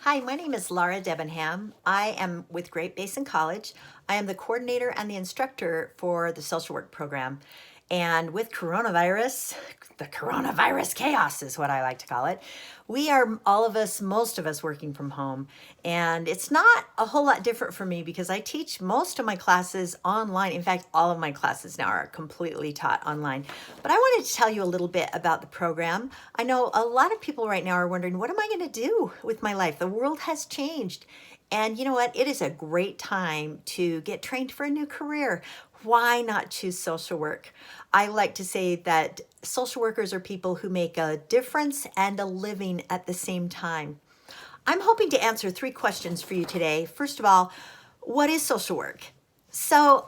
Hi, my name is Laura Debenham. I am with Great Basin College. I am the coordinator and the instructor for the social work program. And with coronavirus, the coronavirus chaos is what I like to call it. We are most of us working from home. And it's not a whole lot different for me because I teach most of my classes online. In fact, all of my classes now are completely taught online. But I wanted to tell you a little bit about the program. I know a lot of people right now are wondering, what am I going to do with my life? The world has changed. And you know what? It is a great time to get trained for a new career. Why not choose social work? I like to say that social workers are people who make a difference and a living at the same time. I'm hoping to answer 3 questions for you today. First of all, what is social work? So,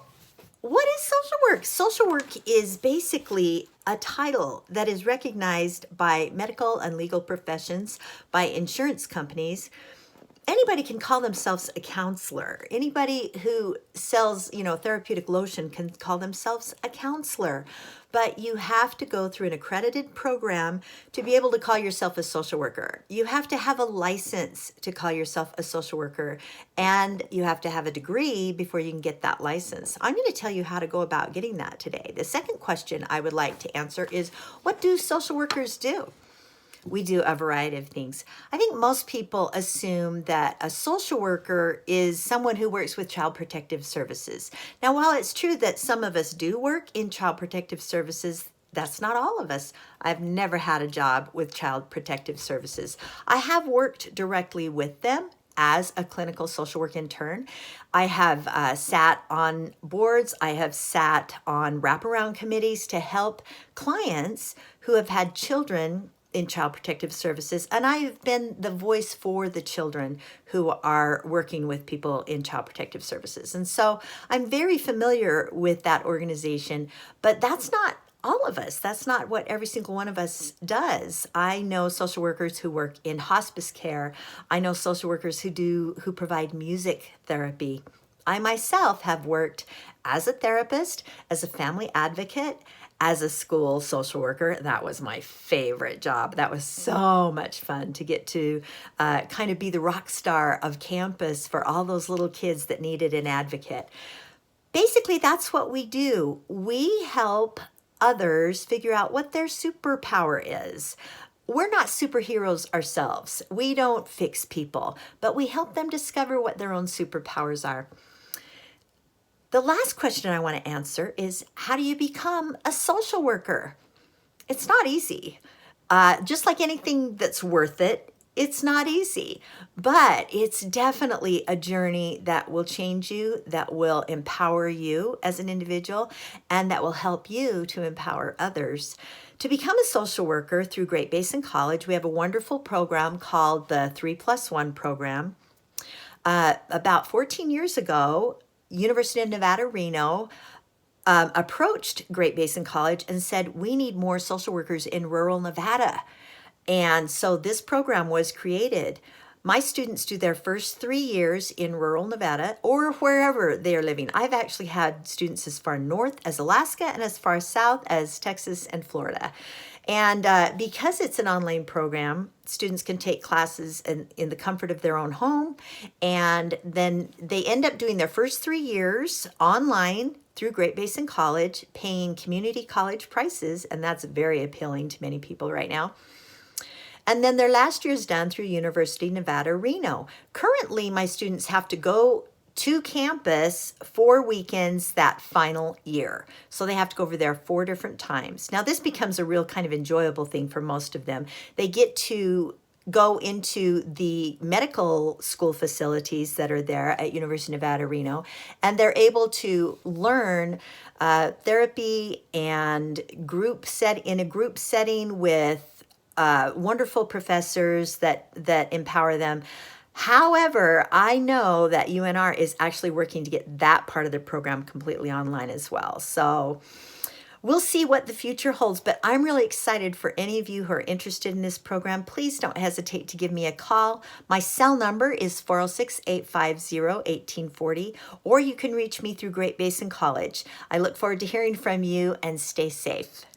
what is social work? Social work is basically a title that is recognized by medical and legal professions, by insurance companies. Anybody can call themselves a counselor. Anybody who sells, therapeutic lotion can call themselves a counselor. But you have to go through an accredited program to be able to call yourself a social worker. You have to have a license to call yourself a social worker, and you have to have a degree before you can get that license. I'm going to tell you how to go about getting that today. The second question I would like to answer is, what do social workers do? We do a variety of things. I think most people assume that a social worker is someone who works with Child Protective Services. Now, while it's true that some of us do work in Child Protective Services, that's not all of us. I've never had a job with Child Protective Services. I have worked directly with them as a clinical social work intern. I have sat on boards. I have sat on wraparound committees to help clients who have had children in Child Protective Services, and I have been the voice for the children who are working with people in Child Protective Services. And so I'm very familiar with that organization, but that's not all of us. That's not what every single one of us does. I know social workers who work in hospice care. I know social workers who provide music therapy. I myself have worked as a therapist, as a family advocate, as a school social worker. That was my favorite job. That was so much fun to get to kind of be the rock star of campus for all those little kids that needed an advocate. Basically, that's what we do. We help others figure out what their superpower is. We're not superheroes ourselves. We don't fix people, but we help them discover what their own superpowers are. The last question I want to answer is, how do you become a social worker? It's not easy. Just like anything that's worth it, it's not easy. But it's definitely a journey that will change you, that will empower you as an individual, and that will help you to empower others. To become a social worker through Great Basin College, we have a wonderful program called the 3+1 program. About 14 years ago, University of Nevada, Reno approached Great Basin College and said, we need more social workers in rural Nevada. And so this program was created. My students do their first 3 years in rural Nevada or wherever they are living. I've actually had students as far north as Alaska and as far south as Texas and Florida. And because it's an online program, students can take classes in the comfort of their own home. And then they end up doing their first 3 years online through Great Basin College, paying community college prices. And that's very appealing to many people right now. And then their last year is done through University of Nevada, Reno. Currently, my students have to go to campus 4 weekends that final year. So they have to go over there 4 different times. Now, this becomes a real kind of enjoyable thing for most of them. They get to go into the medical school facilities that are there at University of Nevada, Reno, and they're able to learn therapy and in a group setting with wonderful professors that empower them. However, I know that UNR is actually working to get that part of the program completely online as well. So we'll see what the future holds, but I'm really excited for any of you who are interested in this program. Please don't hesitate to give me a call. My cell number is 406-850-1840, or you can reach me through Great Basin College. I look forward to hearing from you, and stay safe.